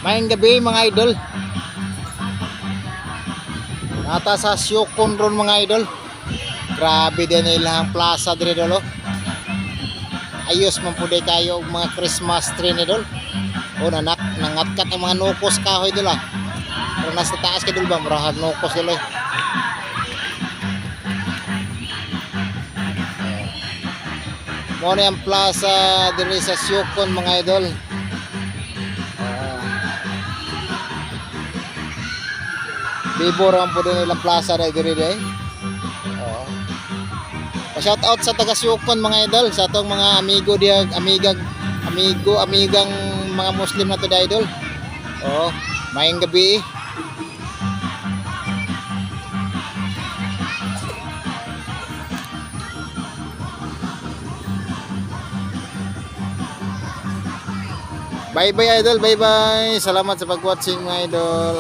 Mayang gabi mga idol. Nata sa Syukon ron mga idol. Grabe din ilang plaza dire dolo. Ayos man puday kayo mga Christmas tree ni dol. O nangatkat ang mga nukos kahoy dol ah. Pero nasa taas kay dol ba murag nukos dol eh. Mo na ang plaza dire sa Syukon mga idol. Bibor ang po din ilang plaza na diri eh. Shout out sa taga Syukon mga idol, sa atong mga amigo diag, amigang mga Muslim na to da idol. Oh, mayang gabi. Bye bye idol, bye bye. Salamat sa pag-watching mga idol.